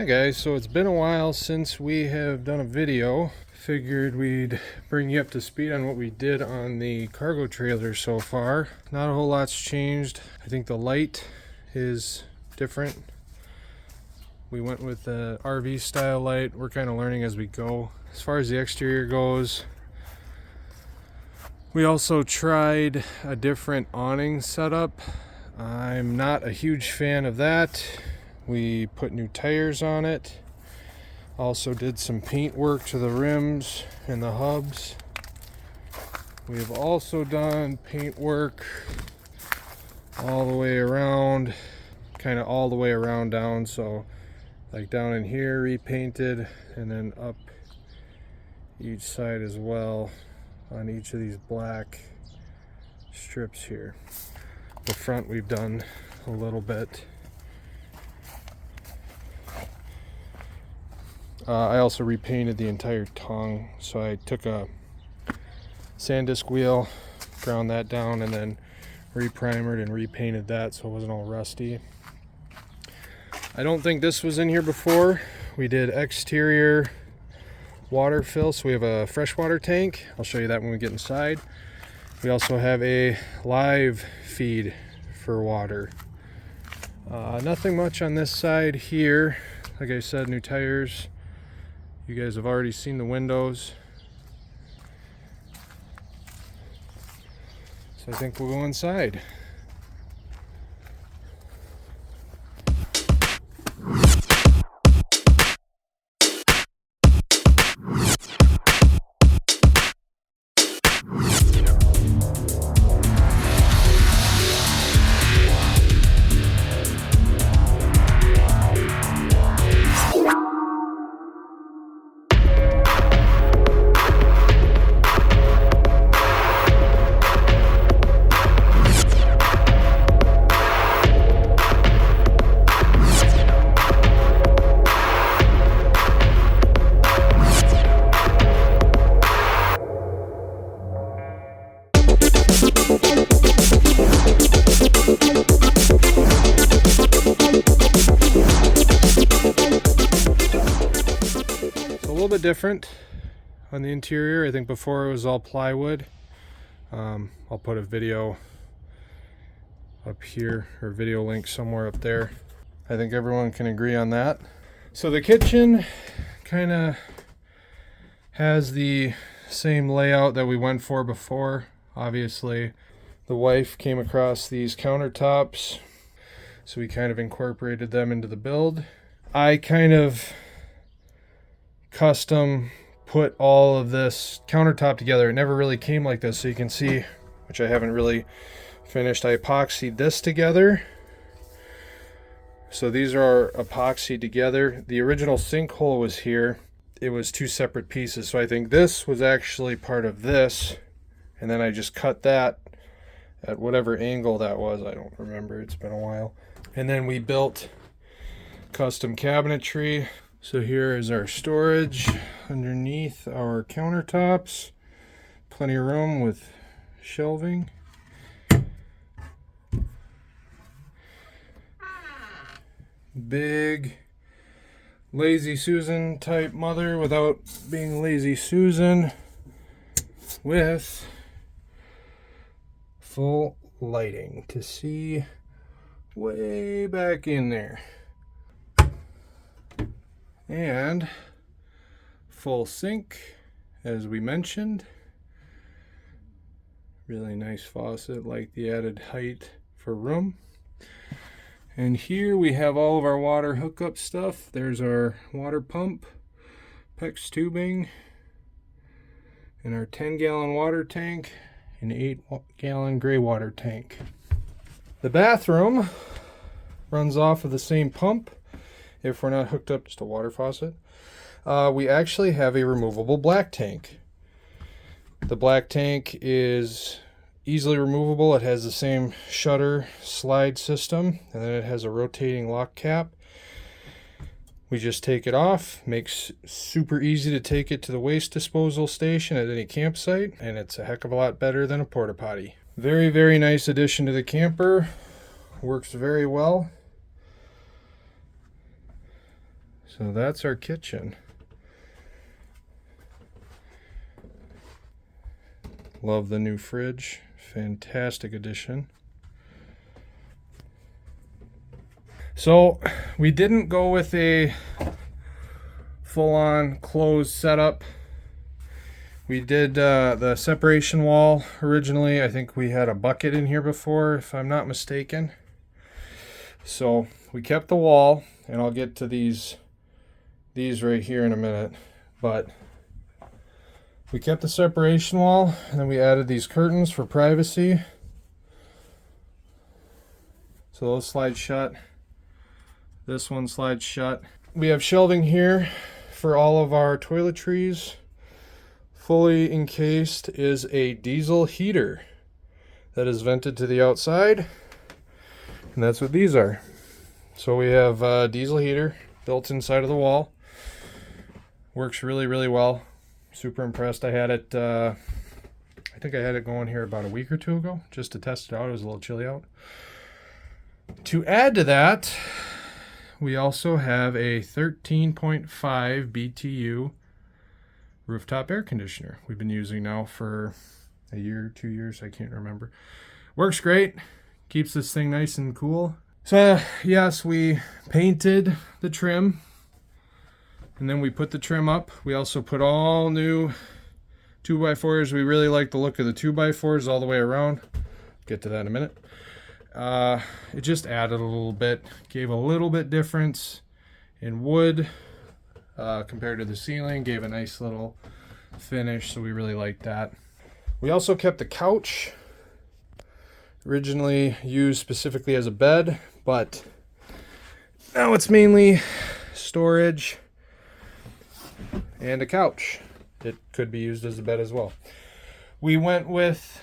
Hi guys, so it's been a while since we have done a video. Figured we'd bring you up to speed on what we did on the cargo trailer so far. Not a whole lot's changed. I think the light is different. We went with the RV style light. We're kind of learning as we go. As far as the exterior goes, we also tried a different awning setup. I'm not a huge fan of that. We put new tires on it. Also did some paint work to the rims and the hubs. We've also done paint work all the way around, kind of all the way around down. So like down in here repainted, and then up each side as well on each of these black strips here. The front we've done a little bit. I also repainted the entire tongue, so I took a SanDisk wheel, ground that down, and then reprimered and repainted that so it wasn't all rusty. I don't think this was in here before. We did exterior water fill, so we have a freshwater tank. I'll show you that when we get inside. We also have a live feed for water. Nothing much on this side here. Like I said, new tires. You guys have already seen the windows. So I think we'll go inside. A little bit different on the interior. I think before it was all plywood. I'll put a video up here, or video link somewhere up there. I think everyone can agree on that. So the kitchen kind of has the same layout that we went for before. Obviously the wife came across these countertops, so we kind of incorporated them into the build. I kind of custom put all of this countertop together. It never really came like this, so you can see, which I haven't really finished. I epoxied this together. So these are epoxied together. The original sinkhole was here. It was two separate pieces, so I think this was actually part of this, and then I just cut that at whatever angle that was. I don't remember, it's been a while. And then we built custom cabinetry. So here is our storage underneath our countertops. Plenty of room with shelving. Big Lazy Susan type mother without being Lazy Susan, with full lighting to see way back in there. And full sink, as we mentioned. Really nice faucet, like the added height for room. And here we have all of our water hookup stuff. There's our water pump, PEX tubing, and our 10-gallon water tank, and 8-gallon gray water tank. The bathroom runs off of the same pump. If we're not hooked up, just a water faucet. We actually have a removable black tank. The black tank is easily removable. It has the same shutter slide system, and then it has a rotating lock cap. We just take it off. Makes super easy to take it to the waste disposal station at any campsite, and it's a heck of a lot better than a porta potty. Very, very nice addition to the camper. Works very well. So that's our kitchen. Love the new fridge. Fantastic addition. So we didn't go with a full-on closed setup. We did the separation wall originally. I think we had a bucket in here before, if I'm not mistaken. So we kept the wall, and I'll get to these right here in a minute. But we kept the separation wall, and then we added these curtains for privacy. So those slide shut. This one slides shut. We have shelving here for all of our toiletries. Fully encased is a diesel heater that is vented to the outside. And that's what these are. So we have a diesel heater built inside of the wall. Works really, really well. Super impressed. I had it, I think I had it going here about a week or two ago just to test it out. It was a little chilly out. To add to that, we also have a 13.5 BTU rooftop air conditioner we've been using now for a year, 2 years, I can't remember. Works great. Keeps this thing nice and cool. So yes, we painted the trim, and then we put the trim up. We also put all new 2x4s. We really like the look of the 2x4s all the way around. Get to that in a minute. It just added a little bit, gave a little bit difference in wood compared to the ceiling, gave a nice little finish, so we really liked that. We also kept the couch, originally used specifically as a bed, but now it's mainly storage and a couch. It could be used as a bed as well. We went with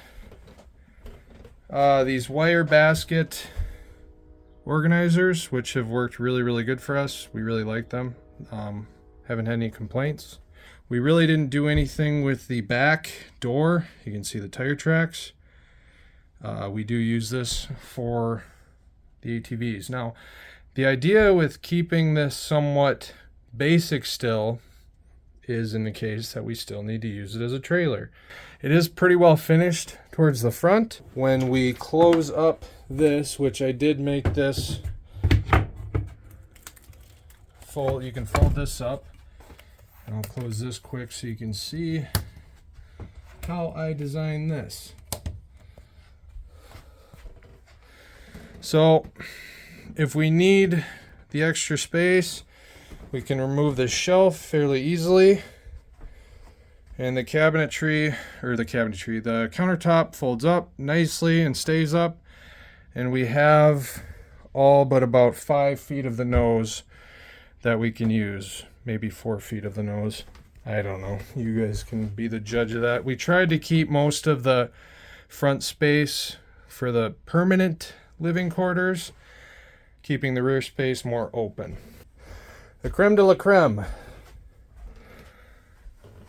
these wire basket organizers, which have worked really, really good for us. We really like them. Haven't had any complaints. We really didn't do anything with the back door. You can see the tire tracks. We do use this for the ATVs. Now, the idea with keeping this somewhat basic still is in the case that we still need to use it as a trailer. It is pretty well finished towards the front. When we close up this, which I did make this fold, you can fold this up, and I'll close this quick so you can see how I designed this. So if we need the extra space, we can remove this shelf fairly easily, and the countertop folds up nicely and stays up, and we have all but about 5 feet of the nose that we can use, maybe 4 feet of the nose. I don't know. You guys can be the judge of that. We tried to keep most of the front space for the permanent living quarters, keeping the rear space more open. The creme de la creme.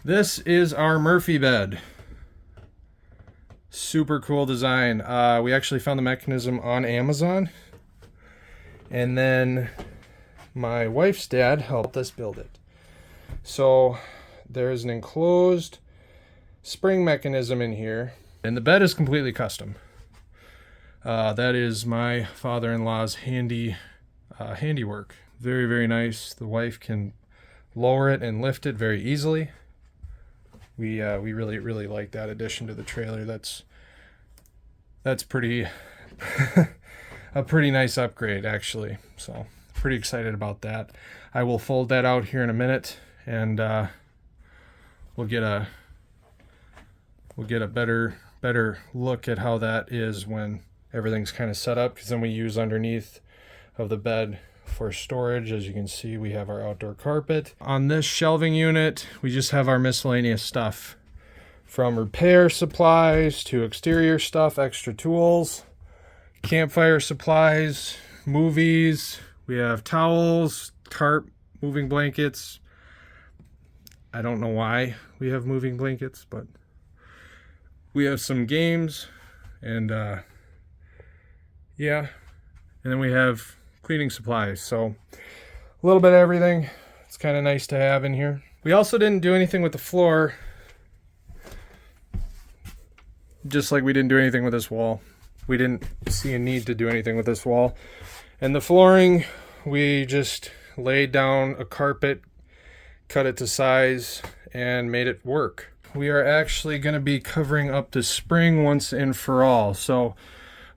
This is our Murphy bed. Super cool design. We actually found the mechanism on Amazon, and then my wife's dad helped us build it. So there's an enclosed spring mechanism in here, and the bed is completely custom. That is my father-in-law's handiwork. Very, very nice. The wife can lower it and lift it very easily. We really, really like that addition to the trailer. That's pretty a pretty nice upgrade, actually. So pretty excited about that. I will fold that out here in a minute, and we'll get a better look at how that is when everything's kind of set up, because then we use underneath of the bed for storage. As you can see, we have our outdoor carpet. On this shelving unit, we just have our miscellaneous stuff, from repair supplies to exterior stuff, extra tools, campfire supplies, movies. We have towels, tarp, moving blankets. I don't know why we have moving blankets, but we have some games, and yeah, and then we have cleaning supplies. So a little bit of everything. It's kind of nice to have in here. We also didn't do anything with the floor, just like we didn't do anything with this wall. We didn't see a need to do anything with this wall. And the flooring, we just laid down a carpet, cut it to size, and made it work. We are actually going to be covering up the spring once and for all. So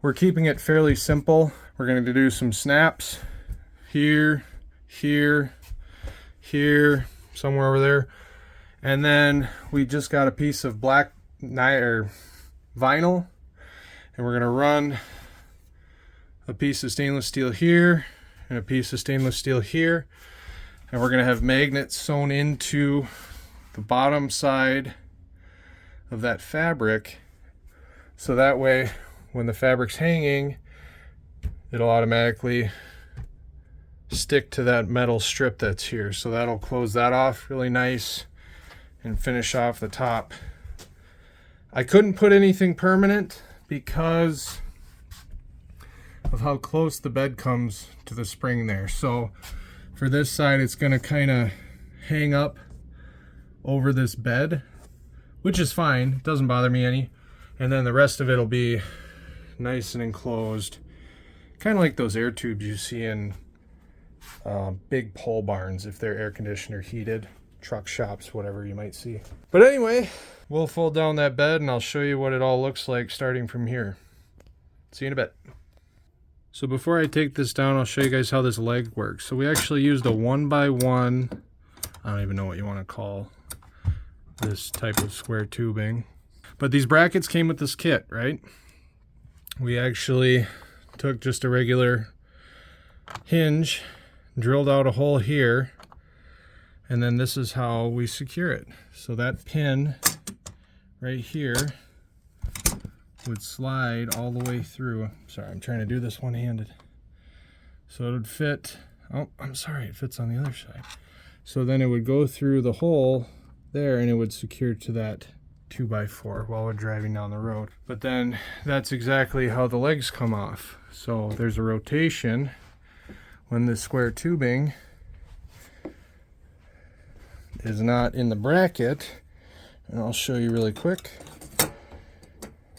we're keeping it fairly simple. We're going to do some snaps here, here, here, somewhere over there. And then we just got a piece of black vinyl, and we're going to run a piece of stainless steel here and a piece of stainless steel here. And we're going to have magnets sewn into the bottom side of that fabric, so that way when the fabric's hanging, it'll automatically stick to that metal strip that's here. So that'll close that off really nice and finish off the top. I couldn't put anything permanent because of how close the bed comes to the spring there. So for this side, it's going to kind of hang up over this bed, which is fine. It doesn't bother me any. And then the rest of it will be nice and enclosed, kind of like those air tubes you see in big pole barns if they're air conditioned or heated, truck shops, whatever you might see. But anyway, we'll fold down that bed and I'll show you what it all looks like starting from here. See you in a bit. So before I take this down, I'll show you guys how this leg works. So we actually used a 1x1, I don't even know what you want to call this type of square tubing, but these brackets came with this kit, right? We actually took just a regular hinge, drilled out a hole here, and then this is how we secure it. So that pin right here would slide all the way through. Sorry, I'm trying to do this one-handed. So it would fit, oh, I'm sorry, it fits on the other side. So then it would go through the hole there and it would secure to that 2x4 while we're driving down the road. But then that's exactly how the legs come off. So there's a rotation when the square tubing is not in the bracket, and I'll show you really quick.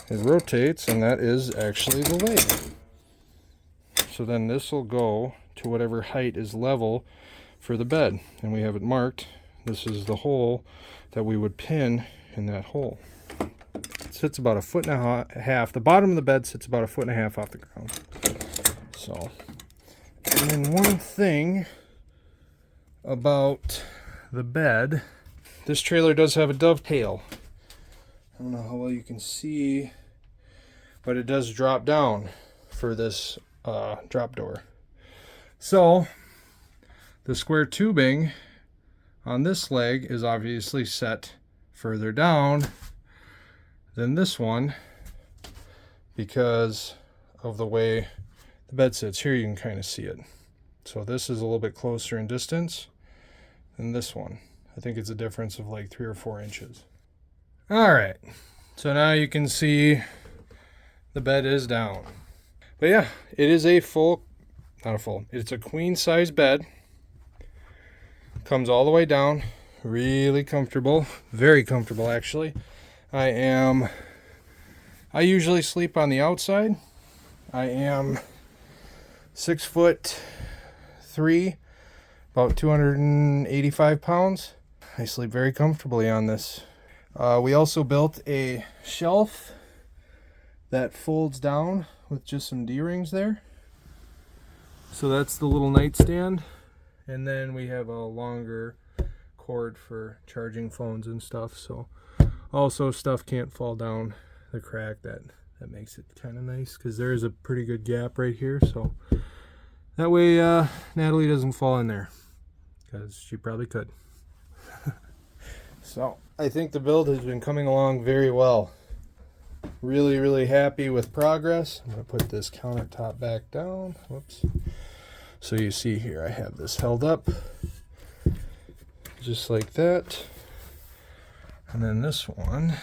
It rotates, and that is actually the leg. So then this will go to whatever height is level for the bed, and we have it marked. This is the hole that we would pin in that hole. It sits about 1.5 feet. The bottom of the bed sits about 1.5 feet off the ground. So, and then one thing about the bed, this trailer does have a dovetail. I don't know how well you can see, but it does drop down for this drop door. So the square tubing on this leg is obviously set further down than this one because of the way the bed sits. Here you can kind of see it. So this is a little bit closer in distance than this one. I think it's a difference of like 3 or 4 inches. All right, so now you can see the bed is down. But yeah, it is a it's a queen size bed. Comes all the way down, really comfortable, very comfortable actually. I usually sleep on the outside. I am 6'3", about 285 pounds. I sleep very comfortably on this. We also built a shelf that folds down with just some D-rings there. So that's the little nightstand. And then we have a longer cord for charging phones and stuff. So also stuff can't fall down the crack. That makes it kind of nice because there is a pretty good gap right here. So that way Natalie doesn't fall in there because she probably could. So I think the build has been coming along very well. Really, really happy with progress. I'm going to put this countertop back down. Whoops. So you see here I have this held up just like that. And then this one.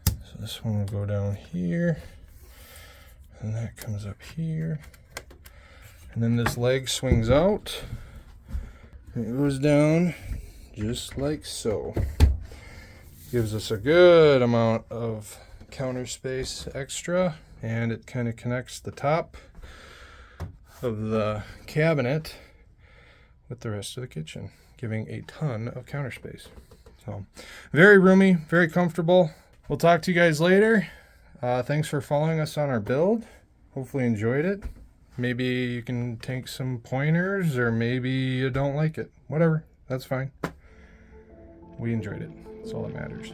So this one will go down here. And that comes up here. And then this leg swings out. It goes down just like so. Gives us a good amount of counter space extra, and it kind of connects the top of the cabinet with the rest of the kitchen, giving a ton of counter space. So very roomy, very comfortable. We'll talk to you guys later. Thanks for following us on our build. Hopefully you enjoyed it. Maybe you can take some pointers, or maybe you don't like it. Whatever, that's fine. We enjoyed it. That's all that matters.